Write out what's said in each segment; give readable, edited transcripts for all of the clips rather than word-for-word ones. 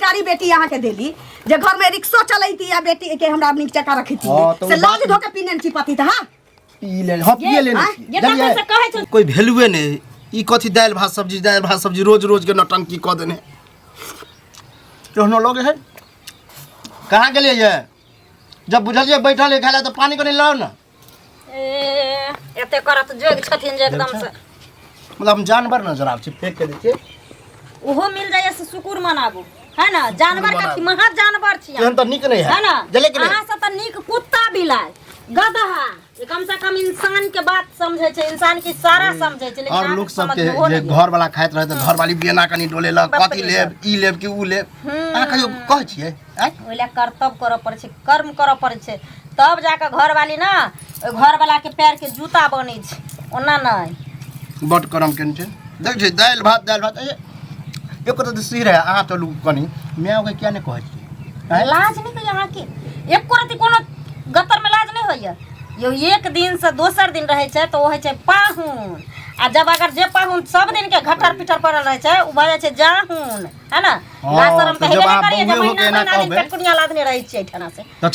संस्कारी बेटी यहाँ के देली जे घर में रिक्शा चलैती या बेटी के हमरा नीक चका रखती से लाज धो के पीने छी पति त हां पी ले हम पिए लेने छी से कहै छ कोई वैल्यूए नै ई कथि दाल भात सब्जी रोज रोज के नौटंकी क देने रहनो लोग है कहां गेलिए ये जब बुझलिए बैठल है खाला तो पानी को नहीं लाओ ना ए एते करत जोग छथिन जे एकदम से मतलब हम जानवर नजर आब छी फेंक के देछे ओहो मिल जाय से शुक्र मनाबू है ना जानवर का महा जानवर छी हम तो निक नहीं है ना जले के अहां से त निक कुत्ता बिलाय गधा कम से कम इंसान के बात समझे छे इंसान की सारा समझे छे लेकिन और लोग सब के जे घर वाला खाइत रहे त घर वाली बिना कनी डोले ल कथि लेब ई लेब कि उ लेब आ कहियो कह छिए ओइला कर्तव्य कर पड़े छे कर्म कर पड़े छे तब जाके घर वाली ना घर वाला के पैर के जूता बनै छे ओना नहीं बट करम केन छे देख छे दाल भात एको तो सिर है आ चलू कनी मैं ओके क्या ने कहै छी लाज नहीं कहिया अहाँ के एको रति कोनो गतर में लाज नहीं होइया यो एक दिन से दोसर दिन रहे छे तो होय छे पाहुन आ जब अगर जे पाहुन सब दिन के घटर पिटर पड़ल रहे छे उ भए छे जाहुन है ना लाज शरम कहिबे नहीं करिए जब महीना दिन पेटकुनिया लादने रहे छे ठना से तो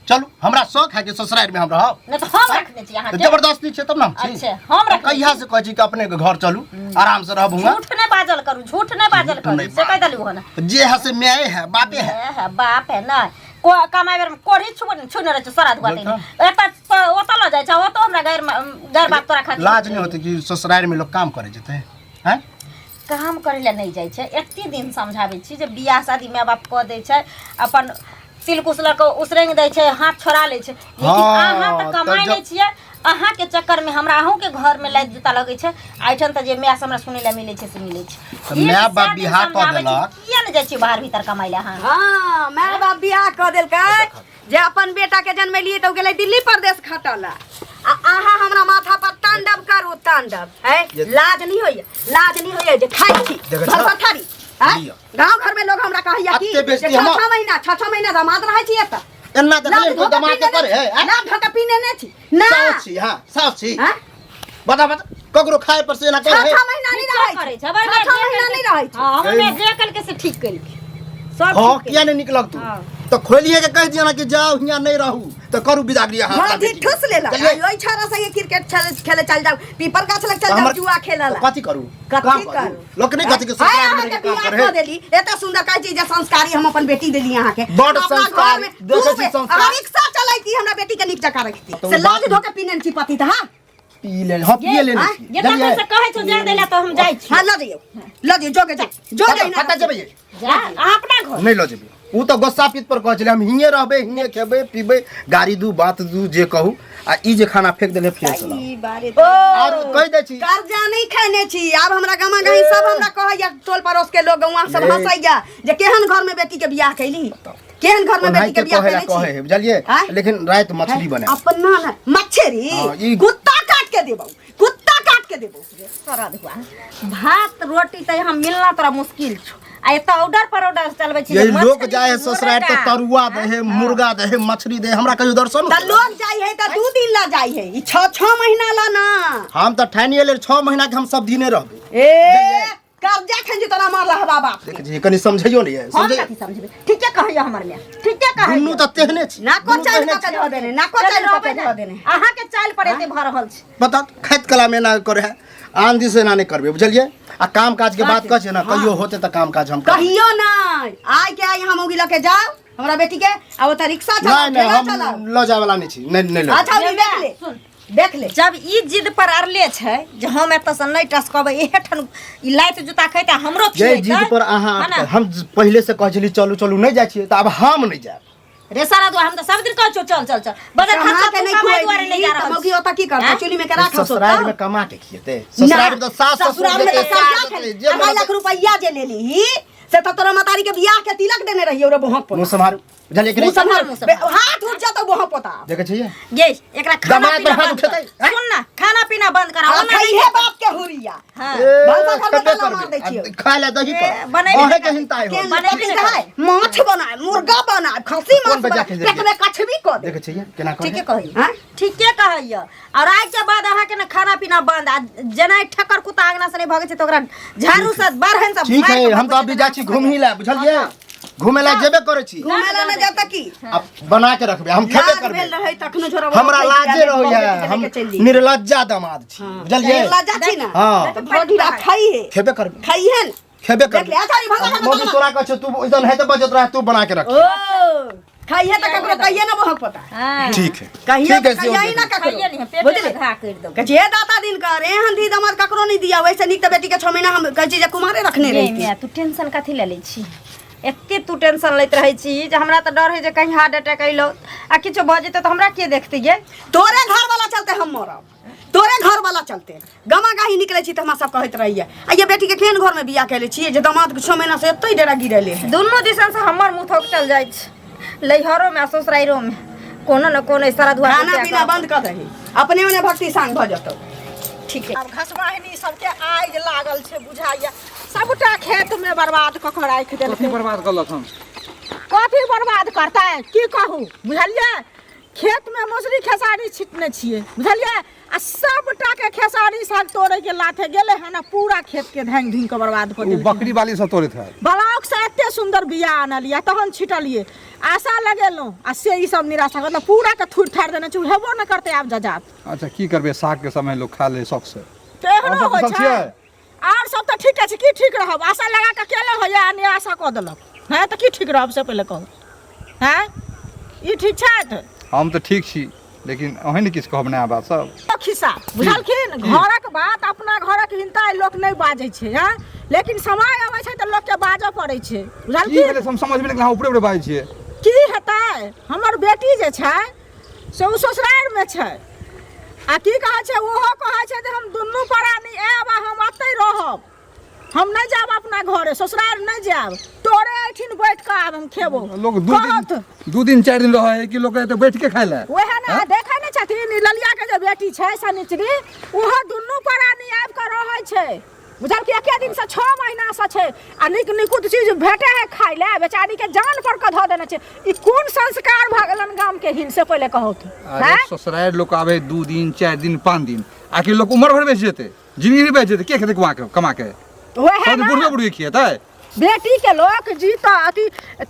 चलू हमरा शौक है कि ससुराल में हम रहब नहीं तो हम रखने छी यहां जबरदस्ती छे तब ना अच्छा हम रख कहिया से कहै छी कि अपने के घर चलू आराम से रहबूंगा झूठ नहीं बाजल करू झूठ नहीं बाजल करू से कह दलू हो ना जे है से मैं है बापे है बाप है ना को कमाई बेर कोड़ी छुने रहे सारा दुआते एता ओता ल जाय छ ओ तो हमरा गैर बात तोरा खातिर लाज नहीं होते कि ससुराल में लोग काम करे जते हैं काम करे ले नहीं जाय छ एते दिन समझाबे छी जे बियाह शादी में बाप क दे छ अपन तिल कुसला को उसरेंग दे छ हाथ छोड़ा ले छ लेकिन अहाँ त कमाई नहीं छिए अहाँ के चक्कर में हमरा अहू के घर में लाइट जूता लगे छ आइठन त जे मैस हमरा सुने ले मिले छ से मिले छ मैं बाप बियाह क देलक किया न जाय छी बाहर भीतर कमाई ले हां हां मैं बाप बियाह क देलकै जे अपन बेटा के जन्म लिए तो गेलै दिल्ली प्रदेश खटला आहा हमरा माथा पर तांडव करू तांडव है लाज नहीं होइए जे खाई छी थारी गांव घर में लोग हमरा कहैया कि 6 महीना दामाद रहै छी एत एन्ना त तो दामाद के करे है ना धक पीने ने छी ना साफ छी बता ककरो खाए पर से ना करे 6 महीना नहीं रहै छै 6 महीना नहीं रहै छै हां हमें जे कल के से ठीक कल सब हां किया नहीं निकलक तू तो खोलिए के कह दिया ना कि जाओ हिया नहीं रहू तो करू बिदागरी हां हां ठुस लेला ओइ छारा से क्रिकेट खेले चल जाओ पीपर गाछ लग चल जाओ जुआ खेलला कथि करू लोग नहीं कथि के ससुराल में काम करे देली एता सुंदर का चीज संस्कारी हम अपन बेटी देली यहां के बड़ संस्कार देखे छी संस्कार रिक्शा चलाईती हमरा बेटी के नीक चका रखती से लाज धो के पीने छी पति त हां पी ले हम पिए लेने छी ये त से कहै छ जे देला तो हम जाई छी हां ल दियो जोगे ना पता जेबे जा अपना घर नहीं ल जेबे उ तो गोस्सा पित पर कहले हम हिये रहबे हिये खेबे पीबे गाड़ी दू बात दू जे कहू आ ई जे खाना फेंक देले फेर चला ई बारे और कह दे छी कर्जा नहीं खाने छी अब हमरा गमा गही सब हमरा कहैया टोल पड़ोस के लोग गवा सब हंसैया जे केहन घर में बेटी के बियाह कैली केहन घर में बेटी के बियाह कैली कहे बुझलिए लेकिन रात मछली बने अपन ना मछरी कुत्ता काट के देबो सारा दुआ भात रोटी त हम मिलना तोरा मुश्किल छ आ एत ऑर्डर पर ऑर्डर चलबे छी ये लोग जाय ससुराल त तरुआ दे है मुर्गा दे है मछली दे हमरा कहियो दर्शन त लोग जाय है त 2 दिन ला जाय है ई 6 महीना ला ना हम त ठानिए ले 6 महीना के हम सब दिने रहबे ए कर्जा खन जे तना मार रहा बाबा देख जी कनी समझियो नहीं है समझे कथि समझबे ठीक है कहैया हमर ले ठीक है कहैया दुनु त तेहने छी ना को चाल पके ध देने ना को चाल पके ध देने अहाँ के चाल पर एते भ रहल छी बता खेत कला में ना करे है आंधी से ना नहीं करबे बुझलिए आ काम काज के बात कह छै ना कहियो होते त काम काज हम कहियो ना आय के आय हम उगी लके जाओ हमरा बेटी के आ ओता रिक्शा चला नहीं हम ल जाय वाला नहीं छी नहीं ले अच्छा देख ले जब ई जिद पर अरले छै जे हम एत से नहीं टसकबे एठन ई लाइट जूता खैता हमरो जे जिद पर अहाँ हम पहले से कह छली चलू नहीं जाय छी त अब हम नहीं जाय रे सारा दुआ हम त सब दिन कहै छौ चल बदर खा के नहीं कमाई दुआरे नहीं जा रहल मौगी ओता की करता चुली में के राखो ससुराल में कमा के खिएते ससुराल में तो सास ससुर देते 2 लाख रुपया जे लेली से त तोरा मतारी के बियाह के तिलक देने रहियो रे बोहक पर संभाल बुझलिए कि नहीं हाथ उठ जातो बोहक पोता देखे छिए गे एकरा खाना पीना हाथ उठेतै सुन ना खाना पीना बंद करा आ खाई है बाप के हुरिया हां भाषा घर में ताला मार दै छियो खा ले दही पर बने के हिंताई हो बने है माछ बनाए मुर्गा बनाए खस्सी माछ बनाए पेट में कछवी को देखे छिए केना कर ठीक है कहि हां ठीक है कहैया और आज के बाद अहा के ना खाना पीना बंद आ जना ठक्कर कुत्ता आंगना से नहीं भागे छै त ओकरा झाड़ू से बारहन से ठीक है हम तो अभी जा छी घूम ही ले बुझलिए घूमे ला जेबे करे छी घूमे ला न जाता की अब बना के रखबे हम खेबे लाज करबे भेल रहे तखनो झोरा हमरा लाजे रहोया हम निर्लज्जा दामाद छी बुझलिए लज्जा छी ना हाँ। तो भौजी रा खाई है खेबे करबे खाई है खेबे देख ले करबे आचारी भागा मोदी तोरा कह तू इधर है तो बजत रहा तू बना के रख ओ खाई है त ककरो कहिए ना बहुत पता हाँ ठीक है कहिए ठीक है कहिए ना ककरो खाइए नहीं पेट बुझले में घा कर दो कहे दाता दिन कर एहन धी दमाद ककरो नहीं दिया वैसे निक त बेटी के 6 महीना हम कहै छी जे कुमारे रखने गे रही मिया तू टेंशन कथी ले लै छी एते तू टेंशन लैत रहै छी जे हमरा त डर है जे कहीं हार्ट अटैक अइलो आ किछो भ जेतै त हमरा के देखतै गे तोरे घर वाला चलते हम मरब तोरे घर वाला चलते गमा गाही निकले छी त हमरा सब कहत रहिए आ ये बेटी के केहन घर में बियाह कैले छी जे दामाद के 6 महीना से एतै डेरा गिरले है दुनू दिसन से हमर मुंह थोक चल जाइ छै लइहरो में ससुराइरो में कोनो न कोनो सारा दुआ खाना पीना बंद कर दही अपने मने भक्ति सांग भ जतौ ठीक है अब घसवाहिनी सबके आइज लागल छै बुझाइया सबटा खेत में बर्बाद क के राख देलकै कथी बर्बाद कलक हम कथी बर्बाद करतै की कहू बुझलियै खेत में मौसरी खेसारी छिटने छियै बुझलियै आ सबटा के खेसारी साग तोड़े के लाथे गेले हन पूरा खेत के धांग धुन के बर्बाद कर उ देलकै बकरी वाली सब तोड़े थे ब्लॉक से एते सुंदर बिया आनलिया तहन छिटलिए आशा लगेलहुँ आ से ई सब निराशा मतलब पूरा के थुड़ थाड़ देने छै हेबो न करते आब जजात अच्छा की करबे साग के समय लोग खा ले शौक से तेहनो और सब होइ कुशल छै छियै? और सब तऽ ठीक छै की ठीक रहब आशा लगा के केले होइया आ निराशा कऽ देलक हैं तऽ की ठीक रहब से पहिले कहू हैं ई ठीक छै हम तो ठीक छी लेकिन अहीं ने किछु कहब नया बात सब खिस्सा बुझलखिन घरक बात अपना घरक हिनता लोक नहीं बाजै छै हैं लेकिन समय आबै छै तऽ लोक के बाजऽ पड़ै छै की बुझलखिन भेलै हम समझ में नहीं ऊपरे ऊपरे बाजै छियै की हेतै हमर बेटी जे छै से उ ससुराल में छै आ की कहै छै ओहो कहै छै जे हम दुनू प्राणी आएब आ हम अतै रहब हम नहीं जाब अपना घरे ससुराल नहीं जाब तोरे एठिन बैठ के आब हम खेबो लोग कहत दू दिन 4 दिन रहे है कि लोग कहते बैठ के खाय ले ओहे ना देखै नै छथिन ई ललिया के जे बेटी छै सनिचरी ओहो दुनू प्राणी आबि के रहै छै बुझल कि एके दिन से 6 महीना से छै आ निक निकुत चीज भेटे है खाय ले बेचारी के जान पर के ध देने छै ई कोन संस्कार भ गेलन गाम के हिन से पहिले कहत अरे ससुराल लोग आवे 2 दिन 4 दिन 5 दिन आखिर लोग उम्र भर बेच जेते जिंदगी बेच जेते के खेते कमा के ओहे सब ना बुढ़िया बुढ़िया खिएते बेटी के लोग जीता अति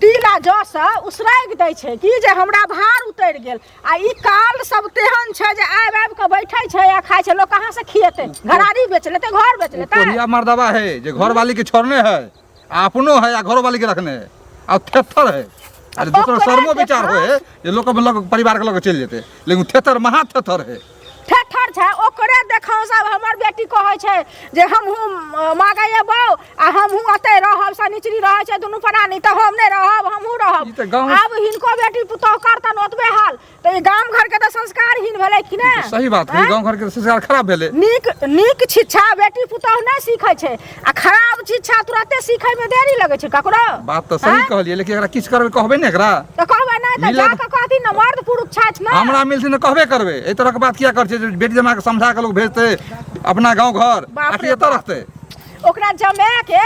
तीला जस उसराग दै छै कि जे हमरा भार उतर गेल आ ई काल सब तेहन छै जे आबि आबि के बैठै छै आ खाइ छै लोग कहाँ से खिएते घरारी बेच लेते घर बेच लेते कोरिया मर्दबा है जे घर वाली के छोड़ने है अपनो है या घर वाली के रखने है और थेथर है अरे दूसरा शर्मो विचार है जे लोग परिवार के लोग चल जेते लेकिन थेथर महा थेथर है ठेठर छै ओकरे देखाओ सब हमर बेटी कहै छै जे हमहूँ मांगैए बौ आ हमहूँ अतै रहब सनिचरी रहै छै दुनू प्राणी तऽ हम नहि रहब हमहूँ ई तऽ रहब गाँव- आब हिनको बेटी पुतहु करतन ओतबे हाल तऽ ई गाम घर के तऽ संस्कारहीन भेलै कि ने तो सही बात है हैं? गांव घर के संस्कार खराब भेले नीक नीक शिक्षा बेटी पुतहु नहि सीखै छै आ खराब शिक्षा तुरते सीखै में देरी लगै छै ककरो बात तो सही हैं? कहलिए लेकिन एकरा किछ करबे कहबे ने एकरा तऽ कहबै नहि तऽ मिलत- जाकऽ कहथिन ने मर्द पुरुष छथि ने हमरा मिलथिन ने कहबे करबे ए तरह के बात किया कर छै जे बेटी जमा के समझा के लोग भेजते अपना गांव घर बाप आखिर रे एतऽ बाप। रखते ओकरा जमे के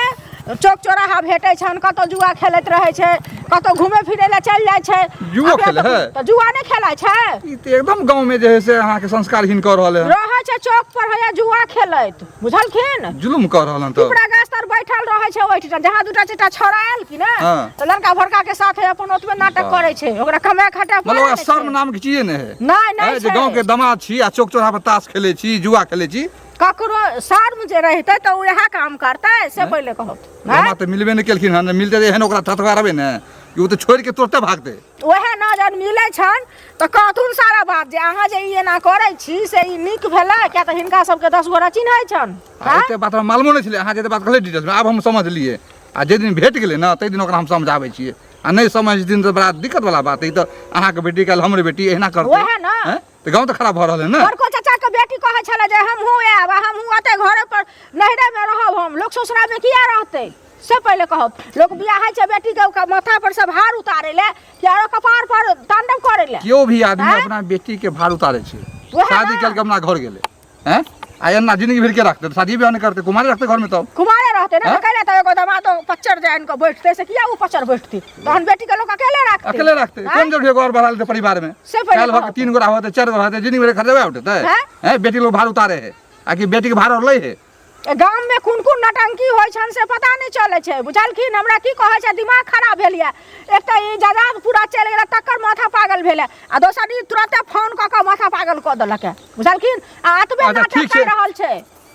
चौक चौराहा भेटै छन कतौ जुआ खेलैत रहै छै कतौ घूमे फिरे ला चल जाइ छै जुओ अपना खेलै है? तऽ जुआ नहि खेलाइ छै ई तऽ एकदम गांव में जे है से अहाँ के संस्कारहीन कर रहले हैं रहै छै चौक पर होया जुआ खेलैत बुझलखिन जुलुम कर रहलन तो पिपरा गाछ तर बैठल रहै छै ओहिठाम जहाँ दूटा चारिटा छोरा आयल कि ने हाँ। तऽ लड़का भड़का के साथ अपन ओतबे नाटक करै छै ओकरा कमाए खटाए मतलब पड़ै ओकरा छै। शर्म नाम के चीजे नहीं है नहीं नहीं हैं, जे छै। गांव के दामाद छी आ चौक चौराहा पर ताश खेले छी जुआ खेले छी ककरो शर्म जे रहितै तऽ ओ इएह काम करतै से पहिले कहत हमरा तो मिलबे नहीं केलखिन हन मिलते रहे हन ओकरा थथवारबे ने कि वो तो छोड़ के तुरते भागते ओहे न जन मिलै छन तऽ कहथुन सारा बात जे अहाँ जे ई एना करै छी से ई नीक भेलै किया तऽ हिनका सबके 10 गोरा चिन्है छन आ एते बात हमरा मालूम नहीं छले अहाँ जे बात कहले डिटेल्स में आब हम समझ लिए आ जे दिन भेट गेलै ना तै दिन ओकरा हम समझाबै छियै आ नहीं समझ दिन तो बड़ा दिक्कत वाला बात है ई तो अहाँ के बेटी काल हमरे बेटी एहना करते ओहे न। हैं? तो गांव तो खराब भ रहल है ना बड़को चाचा के बेटी कहै छले जे हमहूँ आएब हमहूँ अतै घरे पर नहिरे में रहब हम लोग ससुरा में किया रहतै से पहिले कहब लोग बियाह छै बेटी के ओकर माथा पर से भार उतारे ले या कपार पर तांडव करे ले केओ भी आदमी हैं? अपना बेटी के भार उतारे छै ओहे शादी ना। कल के अपना घर गेले हैं आ एना जिंदगी भर के रखते शादी ब्याह नहीं करते कुमारी रखते घर में तो कुमारे रहते ना हैं? कहले त एगो दमादो पच्चर जान के बैठते से किया वो पच्चर बैठती तहन बेटी के लोग अकेले रखते अकेले रखते हैं? कौन जरूरी है घर बढ़ा लेते परिवार में से पहिले काल भर कहते। 3 गोरा होते 4 गोरा होते जिंदगी भर खर्चा उठते हैं? हैं बेटी लोग भार उतारे है आकि बेटी के भार और ले है गाम में कोन कोन नटंकी होइ छन से पता नहीं चले छै बुझलखिन। हमरा की कहै छै दिमाग खराब भेल या। एक त ई जजाद पूरा चल गेल तकर माथा पागल भेल आ दोसर ई तुरंते फोन क के माथा पागल क देलक बुझलखिन। आ अतबे अच्छा, नाटक ठीक कर छै। रहल छै।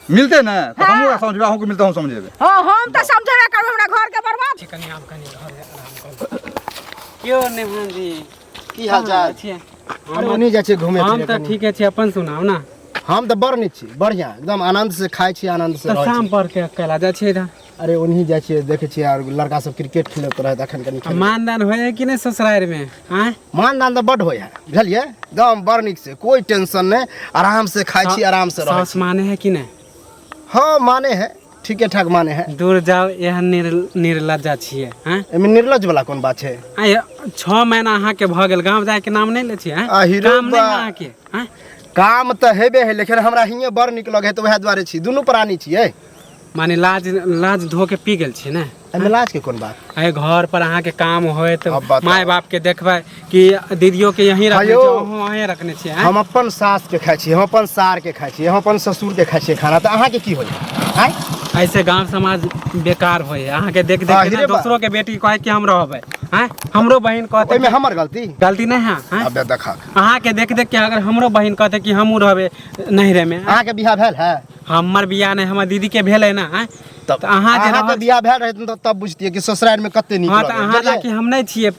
मिलते ना तो हाँ। हमहूँ समझबे अहूँ मिलते हम समझेबे। हां हम त समझबे करब हमरा घर के बर्बाद। कनी आप कनी घर आराम करू। क्यों नेहान जी की हाल चाल? छियै? अरे ओनी जाइ छी घूमे हम फिरे तऽ कनी। ठीके छी, अपन सुनाउ ना। हम तो बड़ नीक छी, बढ़िया एकदम आनंद से खाइ छी, आनंद से तऽ रहै शाम छी। पर के कला जाइ छियै इधर। अरे ओनही जाइ छियै देखै छियै और लड़का सब क्रिकेट खेलत रहत अखन कनी खेल। मानदान होय कि नहीं ससुराल में? आय मानदान तो बड होय है बुझलिए, एकदम बड़ नीक से, कोई टेंशन नहीं, आराम से खाइ छी, आराम से रहै सास छी। माने है कि नहीं? हाँ माने है, ठीके ठाक माने है। दूर जाओ एहन निर्लज्जा छियै। आय एमे निर्लज वाला कोन बात छै? आय 6 महीना अहाँ के भ गेल, गांव जाए के नाम नहीं ले छियै। अहिरो काम नहीं बा। अहाँ के। आय काम तो हेबे है, लेकिन हमरा हिये बड़ नीक लगे है तो वह द्वारे छी, दुनू प्राणी छियै। माने लाज धो के पी गेल छी ने। एमे लाज के कोन बात? आय घर पर अहाँ के काम होए तो अब बताओ। माय बाप के देखबै कि दीदियों के यहीं रखने आयो। छी, अहूँ वहीं रखने छी। आय हम अपन सास के खाइ छी, हम अपन सार के खाइ छी, हम अपन ससुर के खाइ छी खाना, तो अहाँ के की होय? आय ऐसे गांव समाज बेकार होय है। अहाँ के देख देख के अहिरे ना बा। दूसरों के बेटी कहे कि हम रहबै। हैं हमरो बहन कहते ओइमे कि- हमर गलती? गलती नहीं है। हैं? अबे देखा अहाँ के देख देख के अगर हमरो बहन कहते कि हमहू रहबै नहिरे में। अहाँ के बियाह भेल है? हमर बियाह नहीं, हमर दीदी के भेल है ना। हैं? तब तो अहाँ जे अहाँ के रहत- बियाह भेल रहे तो तब बुझतियै कि ससुराल में कते नीक हाँ तो लगे अहाँ बुझलियै? लाकि हम नहीं छिए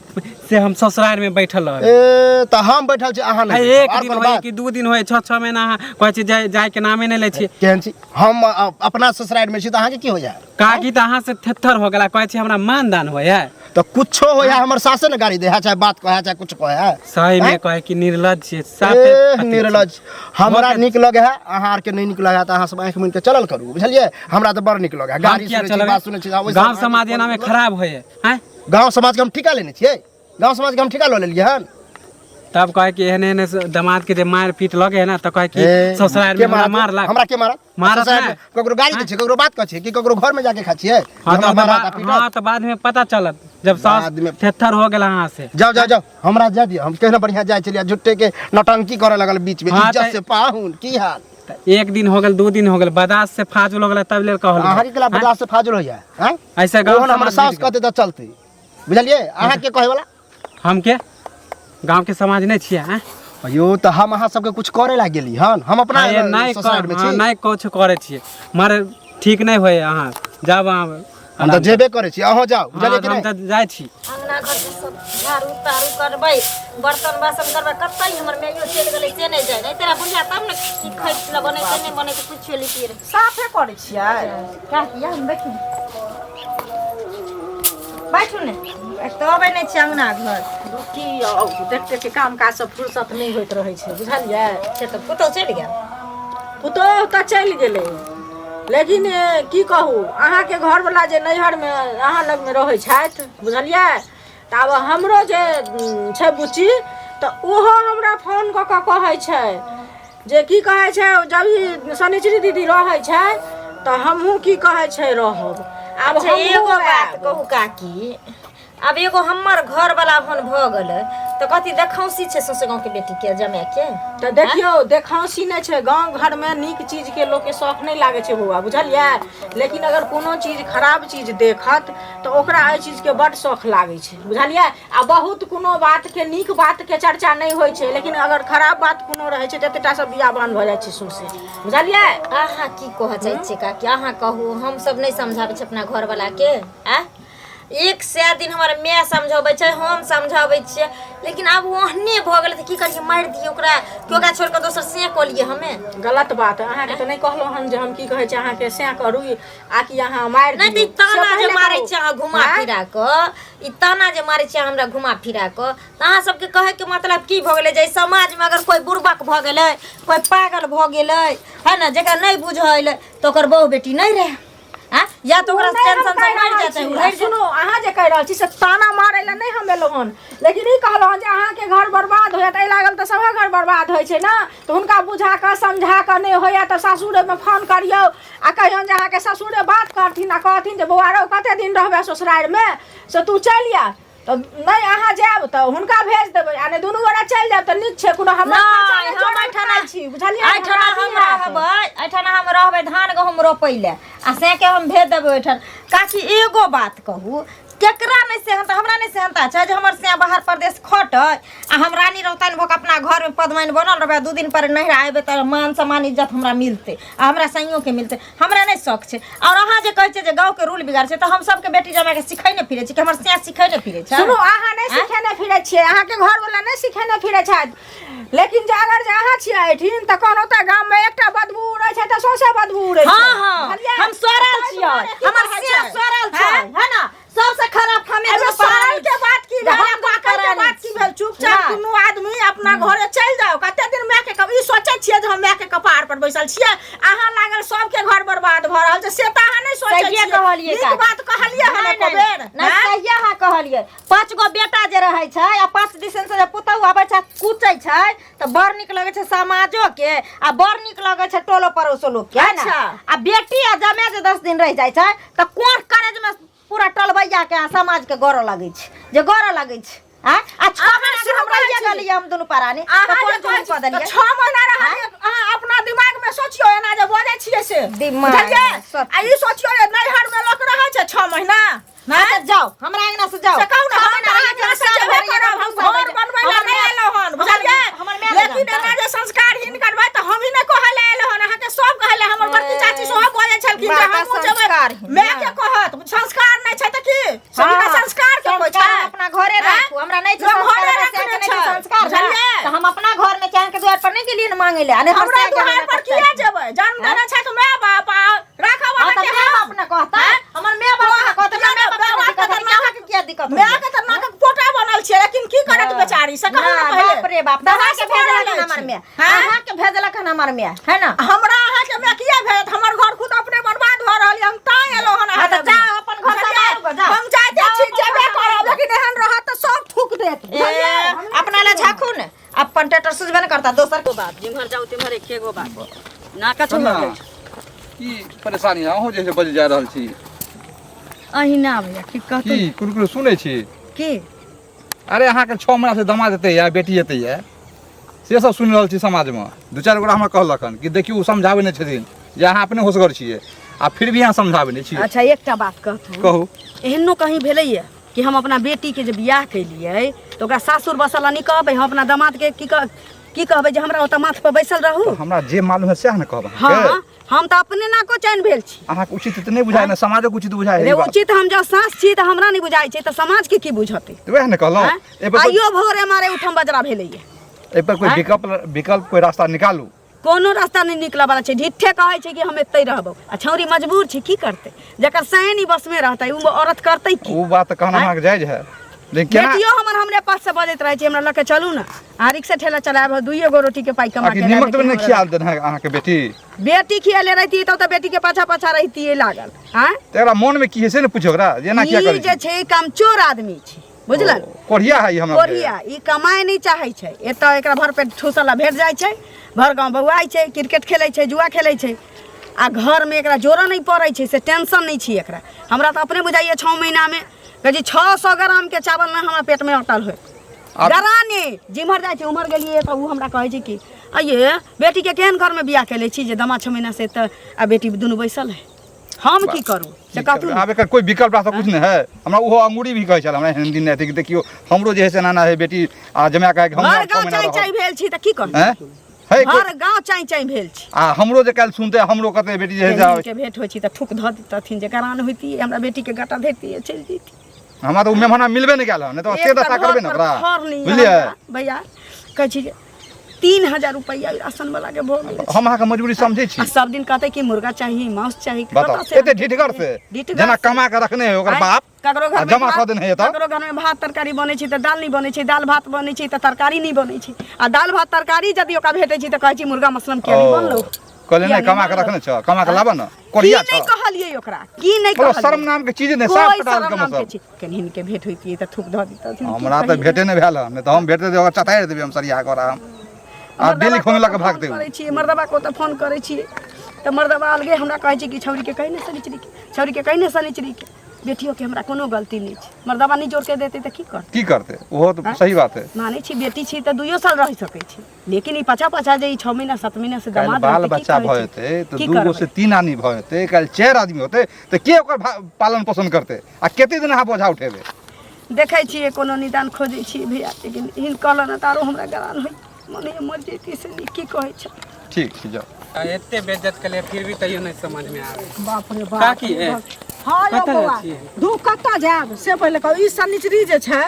से हम ससुराल में बैठल रहबै। ए त हम बैठल छी, अहाँ आय नहीं एक और दिन कोन होय बात? कि 2 दिन होय, 6 महीना अहाँ कहै छी जाय के नामे नहीं ले छी। केहन छी हम? अपना ससुराल में छी तो अहाँ के की होय? काकी तो अहाँ से थेथर हो गेला, कहै छी हमरा मानदान होय है। तो कुछो होय, हमर सासे ने गाड़ी दे है, चाहे बात कहे चाहे कुछ कहे। सही में हैं? कहे कि निर्लज छियै, साफे ए अथी निर्लज, हमरा बहुत- नीक लगे है, अहाँ आर के नहीं नीक लगे है, तो अहाँ सब आंख मुन के चलल करू बुझलियै? हमरा तो बड़ नीक लगे है, हम गाड़ी किया सुनै छी, चलबै? बात सुनै छी। गांव समाज एना में खराब होय है। हैं? गांव समाज के हम ठिका लेने छियै, गांव समाज के हम ठिका ल लेलियै हन। तब कहे कि एहने एहने दामाद के जे मार पीट लगे है ना, तो कहे कि ससुराल में हमरा मार लाग। हमरा के मारत? मारत ससुराल नै। में ककरो गाड़ी दै छै, ककरो बात कहै छै कि ककरो घर में जाके खा छियै? हाँ हमरा मारत आ पीटत? हाँ तो बाद में पता चलत जब सास बाद में- थेथर हो गेल अहाँ से। जाओ जाओ जाओ, हमरा जा दियो, हम केहना बढ़िया जाय चलिए, झुट्टे के नौटंकी करे लगल बीच में। हाँ, इज्जत तो- से पाहुन की हाल? तो 1 दिन हो गेल, 2 दिन हो गेल, बदास से फाजुल हो गेल, तब ले कहल। अहाँ के कला बजाज से फाजुल होइया? हैं? ऐसे गांव ओहन हमर समाज सास बीत गेल। कहते त चलते बुझलियै? अहाँ के कहे वाला? हम के गांव के समाज नहीं छियै। हैं? अयो तो हम अहाँ सबके कुछ करे ला गेली हन, हम अपना हाँ, ये नहीं ससुराल में हाँ, छी। नहीं कुछ करे छियै, मारे ठीक नहीं होय अहाँ जब हम तो जेबे करे छी, अहाँ जाओ बुझलियै कि हम नहीं? तो जाय छी। अंगना घर के सब झाड़ू तारू करबै, बर्तन बासन करबै, कतई हमर मेयो चलि गेलै से नहीं जाय। नहीं तेरा बुझा तब ने की खैत ल बनै से नहीं बनै के पूछियो लितिए रे। साफे करे छियै। क्या किया हम बैठू बैठू ने, एक तो अबै नहीं छी अंगना घर। की देखते के काम काज सब फुर्सत नहीं होइत रहै छै बुझलियै? से तो पुतौ चलि गेल। पुतोह तऽ चलि गेलै, लेकिन की कहू, अहाँके घरवला जे नैहरमे अहाँ लगमे रहै छथि बुझलियै? तऽ आब हमरो जे छै बुच्ची, तऽ ओहो हमरा फोन कऽ कऽ कहै छै जे की कहै छै, जब ई शनिचरी दीदी रहै छै तऽ हमहूँ की कहै छै रहब। आब अच्छा एगो हमहूँ बात आयब। कहू काकी, अब एगो हमर घर वाला भन भ गेलै तो कथी देखौसी छै ससुर गाँव के बेटी के जमे के। तऽ देखियौ देखावसी नहि छै, गाँव घरमे नीक चीजके लोकके शौख नहि लागै छै बौआ बुझलियै? लेकिन अगर कोनो चीज खराब चीज देखत तऽ ओकरा एहि चीजके बड्ड शौख लागै छै बुझलियै? आ बहुत कोनो बातके नीक बातके चर्चा नहि होइ छै, लेकिन अगर खराब बात कोनो रहै छै ततेटा सब बियाबान भऽ जाइ छै सुरसे बुझलियै? अहाँ की कह चाहै छियै काकी, अहाँ कहू, हम सब नहीं समझाबै छी अपना घर वाला के। आ 100 दिन हमर माय समझाबै छै, हम समझाबै छियै, लेकिन आब ओहने भऽ गेलै तऽ की करियै, मारि दियै ओकरा कि ओकरा छोड़ कऽ दोसर से कलियै हमे? गलत बात अहाँके तऽ नहि कहलहुँ हन जे हम की कहै छै अहाँके से करू आ कि अहाँ मारि नहीं तो दियौ। ई ताना से जे पहिले मारै कहू। छियै अहाँ घुमा आँय? फिरा कऽ, ई ताना जे मारै छियै हमरा घुमा फिरा कऽ, तऽ अहाँ सबके कहे के मतलब की भऽ गेलै, जे समाज में अगर कोई बुड़बक भऽ गेलै, कोई पागल भऽ गेलै, है ना, जेकरा नहीं बुझल तो ओकर बहू बेटी नहीं रहे। हाँ? या तो ओकरा टेंशन से मर जाते हैं। सुनो, अहाँ जे कहि रहल छी से ताना मारै लए नहि हम एलहुँ हन, लेकिन ई कहलहुँ हन जे अहाँके घर बर्बाद होयत, एहि लागल तऽ सभे घर बर्बाद होइ छै ने, तऽ हुनका बुझा कऽ समझा कऽ नहि होइए तऽ सासुरेमे फोन करियौ आ कहियौन जे अहाँके ससुरे बात करथिन आ कहथिन जे बौआ रौ कतेक दिन रहबै ससुरारिमे से तू चलि आ, तो नहीं अहाँ जाब तो हुनका भेज देबै आ ने दुनू गोरा चलि जाब त नीक छै कोनो हमरा नहीं हम ऐठाना छी बुझलियै ऐठाना हम रहबै ऐठाना हम रहबै धान गहूम रोपै ले आ से के हम भेज देबै ऐठान काकी एगो बात कहू केकरा नहीं सेहनता हमरा नहीं सेहनता छै जे हमर से बाहर प्रदेश खटै आ हम रानी रहतन भोक अपना घर में पदमाइन बनल रहबै 2 दिन पर नहीं आबे त मान सम्मान इज्जत हमरा मिलते आ हमरा सइयों के मिलते हमरा नहीं शौक छै और अहाँ जे कहै छै जे गांव के रूल बिगाड़ छै त हम सब के बेटी जमा के सिखै ने फिरे छी कि हमर से सिखै ने फिरे छै सुनो अहाँ नहीं सिखेने फिरे छियै अहाँ के घर वाला नहीं सिखेने फिरे छै लेकिन जे अगर जे अहाँ छियै एठिन त कोनो त गांव में एकटा बदबू उड़ै छै त सौसे बदबू उड़ै छै हां हम सोरल छियै हमर से सोरल छै है ना सबसे खराब हमें एगो सरल के बात की भेल बाकर के बात की भेल चुपचाप दुनू आदमी अपना घरे चल जाओ कते दिन माय के कभी सोचै छियै जे हम माय के कपार पर बैसल छियै अहाँ लागल सब के घर बर्बाद भ रहल छै से त अहाँ नहीं सोचै छियै कहलियै का बात कहलियै हम एको बेर नहीं सही अहाँ कहलियै 5 गो बेटा जे रहै छै आ 5 दिसन से पुतहु आबै छै कूचै छै त बड़ निक लगै छै समाजो के आ बड़ निक लगै छै टोलो पड़ोसो लोग के अच्छा आ बेटी आ जमे जे 10 दिन रह जाय छै त कोन कॉलेज में पूरा टलबैया के समाज के गौरव लागै छै जे गौरव लागै छै आ 6 महीना से हम रहिए गेलिए हम दुनू परानी त कोन जुलूम क देलिए 6 महीना रहलिए अहाँ अपना दिमाग में सोचियो एना जे बोलै छियै से दिमाग आ ई सोचियो जे नैहर में लोक रहै छै 6 महीना नहीं जाओ हमरा अंगना से जाओ से कहू ना हम अंगना से जेबे करब हम घर बनबै ला नहीं एलो हन बुझलिए लेकिन एना जे संस्कारहीन करबै त हम ही नहीं कहले एलो हन अहाँ के सब कहले हमर बड़की चाची सोहो बोलै छलखिन जे हम जेबै मैं के कहत संस्कार नहीं छै त की सभी का संस्कार के कोइ छै अपना घरे राखू हमरा नहीं छै संस्कार त हम अपना घर में चान के द्वार पर नहीं गेलिए न मांगे ले अने हमरा द्वार पर किया जेबै जन्म देने छै त माय बाप राखब अहाँ के हम अपना कहता हमर माय बाप कहता मैं के त नाक पोटा बनल छै लेकिन की करत बेचारी से कहू ना पहले बाप रे बाप दवा के भेजलक हमर में अहाँ के भेजलक हमर में है ना हमरा अहाँ के मैं किया भेजत हमर घर खुद अपने बर्बाद भ रहल हम ता एलो हन हां त जा अपन घर संभाल जा हम जाते छी जेबे करब लेकिन एहन रहत त सब थूक देत अपना ले झाखू ने अपन टेटर सुझबे न करता दोसर को बात जिम्हर जाऊ तिम्हर एकेगो बात ना कछु की परेशानी अहूँ जैसे बज जा रहल छी अहिना भैया की कहतै की कुरकुर सुनै छी की अरे अहाँके 6 महीना से दामाद एतै या बेटी एतै या से सब सुनि रहल छी समाज में 2-4 गोरा हमरा कहलखन कि देखियो समझाबै नहि छथिन जे अहाँ अपने होशगर छियै आ फिर भी अहाँ समझाबै नहि छियै अच्छा एकटा बात कहू एहनो कहीं भेलैया कि हम अपना बेटी के जे बियाह कैलियै तो ओकरा सासुर बसला नहीं कहबै हम अपना दामाद के की कहबै जे हमरा ओतऽ माथ पर बैसल रहू हमरा जे मालूम है सएह ने कहब हां हम त अपने ना को चैन भेल छी अहाँ उचित त नहीं बुझाय ना समाजो उचित बुझाय रे उचित हम जब सास छी त हमरा नहीं बुझाय छै त समाज के की बुझते वह ने कहलौ आइयो भोरे मारे उठम बजरा भेलैया ए पर कोई विकल्प कोई रास्ता निकालू कोनो रास्ता नहीं निकला वाला छै ढिठे कहै छै कि हम एतै रहबो आ छौरी मजबूर छै की करते जकर सैनी बस में रहतै उ औरत करतै की उ बात कहना अहाँ के जायज है लेकिन केना बेटियो हमरा पास से बजैत रहै छै हमरा लके चलू ना आ रिक्शा ठेला चलाब 2 गो रोटी के पाई कमा के निमक तो नहीं खियाल देन है अहाँ के बेटी खियाले रहती त बेटी के पाछा पाछा रहती लागल हां तेरा मन में की है से ने पूछो ओकरा जे ना क्या करै ई जे छै कामचोर आदमी छै बुझलन कोढ़िया है हमरा कोढ़िया ई कमाई नहीं चाहे छै एतऽ एकरा भर पेट ठूसला भेट जाय छै भर गांव बौआई छै क्रिकेट खेलै छै जुआ खेलै छै आ घर में एकरा जोरा नहीं पड़ै छै से टेंशन नहीं छी एकरा हमरा त अपने बुझाइए 6 महीना में कजी 600 ग्राम के चावल ना हमरा पेट में अटल होय गराने जिमहर जाय छै उमर गेलिए त उ हमरा कहै छै कि अये बेटी के केहन घर में बियाह केले छी जे दमा 6 महीना से त आ बेटी दुनु बैसल है हम की करू से कहतू आब एकर कोई विकल्प रास्ता कुछ नहीं है हमरा उहो अंगूरी भी कहै छल हमरा हिंदी नहीं थी देखियो हमरो जे है से नाना है बेटी आ जमा के हम हर गांव चाय भेल छी त की करू हैं है हर गांव चाय भेल छी आ हमरो जे काल सुनते हमरो कहते बेटी जे है के भेंट होई छी त ठुक ध दतथिन जे करान होती हमरा बेटी के गटा देती चल जेती हमरा तो मेहमान मिलबे नहीं गेल नहीं तो से दशा करबे ना ओकरा बुझलिए भैया कहै छी 3000 रुपया राशन वाला के भोग हम अहाँ के मजबूरी समझै छी सब दिन कहते कि मुर्गा चाहिए मांस चाहिए बताओ एते ढिठगर से जना कमा के रखने है ओकर बाप ककरो घर में जमा क देने है त ककरो घर में भात तरकारी बनै छै त दाल नहीं बनै छै दाल भात बनै छै त तरकारी नहीं बनै छै आ दाल भात तरकारी यदि ओकरा भेटै छै त कहै छी मुर्गा मसलम के नहीं बनलो कहले नहीं कमा के रखने छ कमा के लाबा न कोरिया छ नहीं कहलिए ओकरा की नहीं कहलिए शर्म नाम के चीज नहीं साफ पटाल के मतलब कन्हिन के भेट होइती त थूक ध दित हमरा त भेटे नहीं भेल नहीं त हम भेटे दे ओकर चताइर देबे हम सरिया करा हम आ दिल्ली खोमे लगे भागते करे छी मर्दबा को त फोन करे छी त मर्दबा अलगे हमरा कहै छै कि छौरी के कहि न सनिचरी के छौरी के कहि न सनिचरी के बेटियों के हमरा कोनो गलती नहीं छै मर्दवा नहीं जोड़ के देते तो की करते ओहो तो सही बात है माने छी बेटी छी तो 2 साल रह सकै छी लेकिन ई पचा जे 6 महीना 7 महीना से काल्हि दामाद बाल रहतै, की बच्चा कहै भऽ छै? जेतै तो की 2 गो करबै? से 3 आदमी भऽ जेतै काल्हि 4 आदमी होतै तो के ओकर पालन पोषण करतै आ कते दिन अहाँ बोझा उठेबै देखै छियै कोनो निदान खोजै छी भैया लेकिन हिन कहलन तारो हमरा गरान होई मने मर जेती से नी की कहै छै ठीक छै जाओ एते बेइज्जत के लिए फिर भी तैयो नहीं समझ में आवे बाप रे बाप काकी ए हाँ यौ कतऽ बौआ छियै? दू कतऽ जायब से पहिले कहू ई सनिचरी जे छै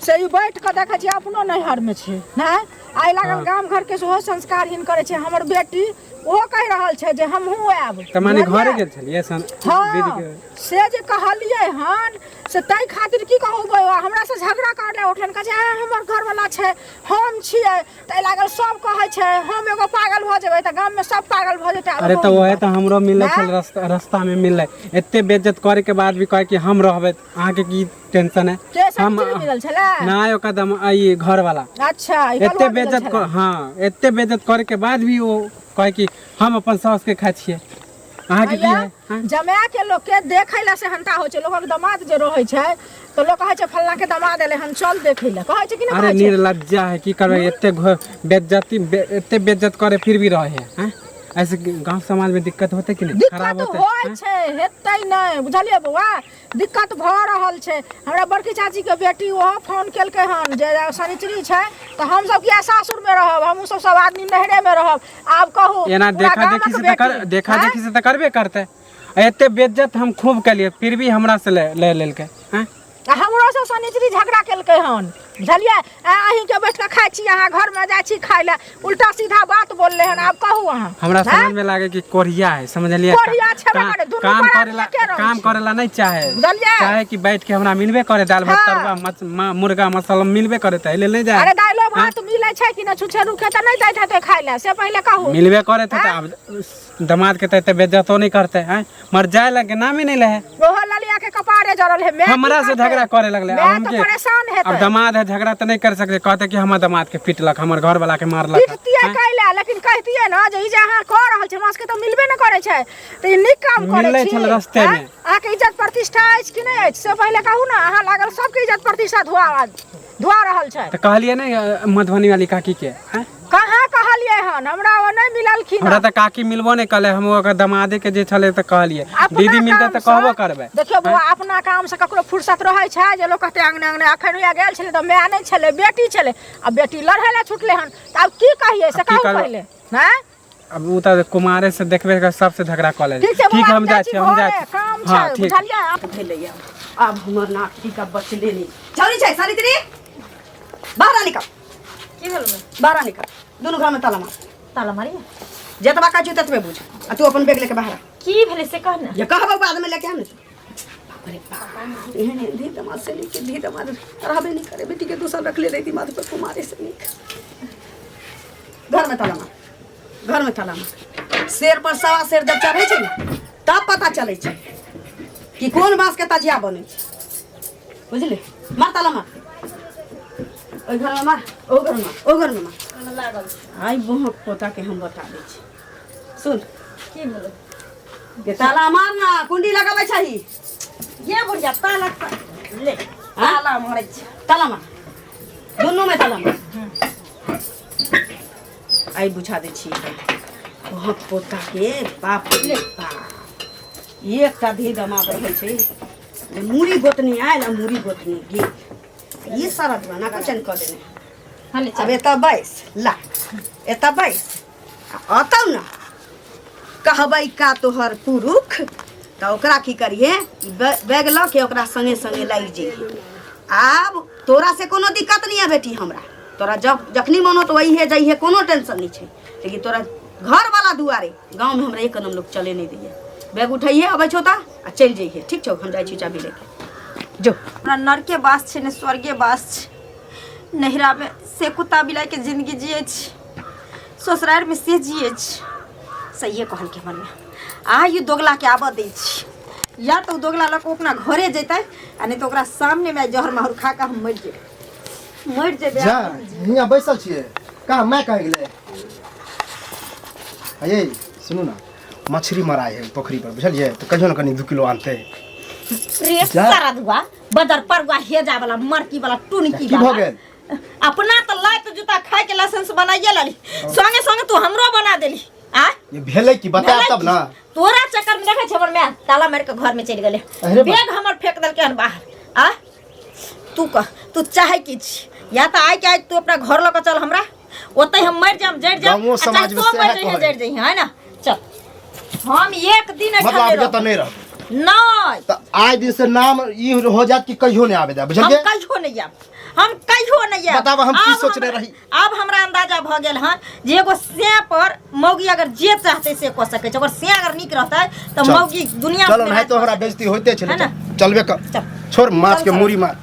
से ई बैठ कऽ देखै छियै अपनो नैहरमे छै नहि आइ लागल गाम घरके सेहो संस्कारहीन करै छै हमर बेटी ओहो कहि रहल छै जे हमहूँ आयब त माने घरे बुझलियै? गेल छलिए सन हाँ दीदी के से जे कहलियै हन से ताहि खातिर की कहू बौआ हमरा से झगड़ा करले उठन कहै छै हमर घरवला छै हम छियै ताहि लागल सब कहै छै हम एगो पागल भऽ जेबै तऽ गाममे सब पागल भऽ जेतै अरे तो वही तो हमरो मिले छल रास्ता में मिलले एते बेइज्जत करे के बाद भी कहे कि हम रहबे अहाँ के की टेंशन है के हम सनिचरी मिलल छलै ना यो कदम आई घर वाला अच्छा ई एते कलुआ मिलल बेइज्जत छलै। हाँ एते बेइज्जत करे के बाद भी वो कहे कि हम अपन सास के खाइ छियै अहाँ के की है हाँ? जमाए के लोग के देखै ला सेहनता होइ छै लोगक दामाद जे रहै छै तो लोग कहै छै फल्ला के दामाद एले हन चल देखै ला कहै छै कि अरे नहीं कहै छै? निर्लज्जा है की करबे एते एते बेइज्जत करे फिर भी रहे है हैं? ऐसे गांव समाज में दिक्कत होते कि नहीं खराब दिक्कत होते होइ हैं? छै हेतै नहीं बुझलिए बौआ दिक्कत भऽ रहल छै हमरा बड़की चाची के बेटी ओहो फोन केलकै हन जे शनिचरी छै तऽ हम सब किया सासुर में रहब हमहू सब आदमी नहरे में रहब आब कहू एना पूरा देखा देखी गामक से बेटी, देखा हैं? देखी से तो करबे करते एते बेइज्जत हम खूब कलिए फिर भी हमरा से ले लेलके हैं? आ हमरो से शनिचरी झगड़ा केलकै हन बुझलिए अहीं के बैठ के खाइ छी अहाँ घर में जाइ छी खाइ ले उल्टा सीधा बात बोलले हन आब कहू अहाँ हमरा हैं? समझ में लागे कि कोरिया है समझलिए कोरिया छेबे करे, दुनू काम बड़ा करेला एके रहै काम छै। करेला नहीं चाहे बुझलिए? चाहे कि बैठ के हमरा मिलबे करे दाल भात हाँ। तरुआ मुर्गा मसाला मिलबे करे त ले नहीं जाए अरे दाइलो भात मिलै छै कि न छुछे रुखे त नहीं दैत हेतै खाइ ले से पहिले कहू मिलबे करे थे तो अब दामाद के तो बेइज्जतो नहीं करते हैं मर जाए लगे नाम ही नहीं ले ओहो ललिया के कपारे जरल है मैं की हमरा से करतै? झगड़ा करे लगले अब मैं तो हमके परेशान अब हेतै दामाद है झगड़ा तो नहीं कर सकते कहते कि हमर दामाद के पिटलक हमर घर वाला के मारलक पिटतियै कैला लेकिन कहतियै न जे ई जे अहाँ कह रहल छै हमरा सबके तो मिलबे न करै छै त ई नीक काम करै मिलै छी छल रस्ते हैं? में। अहाँके इज्जत प्रतिष्ठा अछि कि नहीं अछि से पहिले कहू न अहाँ लागल सबके इज्जत प्रतिष्ठा धुआ रहल छै तो कहलिए नहीं मधुबनी वाली काकी के हैं? कहाँ कहलियै हन हमरा ओ नहीं मिललखिन हमरा तो काकी मिलबो नहीं कले हम ओकर दमादे के जे छले तो कहलिए अपना दीदी मिलते काम तो से- कहबो करबे देखियो बौआ अपना काम से ककरो फुर्सत रहै छै जे लोग कहते अंगने अंगने अखन उया गेल छलै तऽ माय नहीं छलै बेटी छलै आ बेटी लड़ै ला छुटले हन तऽ आब की कहिए से अब की कहू करबै? पहिले हैं अब उ तो कुमारे से देखबे के सबसे झगड़ा कऽ ले ठीक छै ठीक बौआ, हम जाइ छी हम जाइ घरे छी काम हाँ छै ठीक बुझलियै आब भेलैया अब हमर नाटकी का बचले नहीं चली छै सावित्री बाहर निकल की भेल बाहर निकल दोनों घर में ताला मार ताला मारी जतबा का जूतत में बुझ आ तू अपन बैग लेके बाहर आ। की भेले से कहना ये कहबो बाद में लेके आने बाप रे बाप एहन धी दमाद से लेके धी दमाद रहबे नहीं करे बेटी के दूसर रख ले रही माथे पर कुमारे से नहीं घर में ताला मार घर में ताला मार शेर पर सवा शेर जब चढ़े छै ने तब पता चले छै कि कोन बांस के तजिया बने छै बुझले मार ताला मार ओइ घर में मार ओ घर में ओ घर में मार आई बहक पोता के हम बता दै छी सुन की भेले के ताला मार ना कुंडी लगावे छही ये बुढ़िया ताला ले ताला मारे छै ताला मार दोनों में ताला मार आई बुझा दे छी बहक पोता के बाप रे बाप एक ता धी दमाद रहे छै जे मूड़ी गोतनी आयल आ मूड़ी गोतनी गेल ये सारा दीवाना किचन कर देने हाले अब एतऽ बैस ला एतऽ बैस अतौ ना कहबै का तोहर पुरुख तऽ ओकरा की करिए बैग लऽ के ओकरा संगे संगे लागि जइए आब तोरा से कोनो दिक्कत नहीं है बेटी हमरा तोरा जब जखनी मन हो तो वही है जइए कोनो टेंशन नहीं है लेकिन तोरा घर वाला दुआरे गाँव में हमरा एक कदम लोग चले नहीं दिए बैग उठाइए अबै छौ ता आ चलि जइए ठीक छौ हम जाइ छी चाबी लेके जो हमरा नरके बास छै ने स्वर्गे बास छै नहिरा में से कुत्ता बिलाई के जिंदगी जिए छी ससुराल में से जिए छी सहिए कहल के मन आ ये दोगला के आबऽ दै छी या तो दोगला लऽ के अपना घरे जेतै आ नहीं तो ओकरा सामने में जहर माहौर खा के हम मर जेबै जा हियाँ बैसल छियै कहाँ मैं कह गेलै ये सुनू ना मछली मराए है पोखरी पर बुझलिए तो कहियो ना कनी 2 किलो आनते रे सारा दुआ बदर परवा हेजा वाला मरकी वाला टुनकी की वाला भ गेल अपना तो लात जूता खाए के लाइसेंस बनाइए लाली संगे संगे तू हमरो बना देली आ ये भेलै की बता तब ना तोरा चक्कर में देखे छमर में ताला मार के घर में चल गेले अरे बा- बैग हमर फेंक देलके हन बाहर आ तू कह तू चाहे की छी या तो आइ के आज तू अपना घर लेके चल हमरा ओतै हम मर जाम जड़ जाम गाँवो समाज में तो सेहे मर जइहे कहै। जड़ जइहे है ना चल हम एक दिन मतलब ऐठा आब तो नहीं रह नहीं तो आज दिन से नाम ई हो जात कि कहियो नहीं आवे दा हम बुझलिए कहियो नहीं आब हम कहियो नहीं आब बताब हम की आब सोचने हमरा- रही आब हमरा अंदाजा भ गेल हन जे एगो से पर मौगी अगर जे चाहते से क सके छै अगर से अगर निक रहतै तो चल। मौगी दुनिया चलो में नहीं तो हमरा बेइज्जती होते है चले ना? चलबे कर चल छोड़ माछ चल, के चल। मूड़ी मार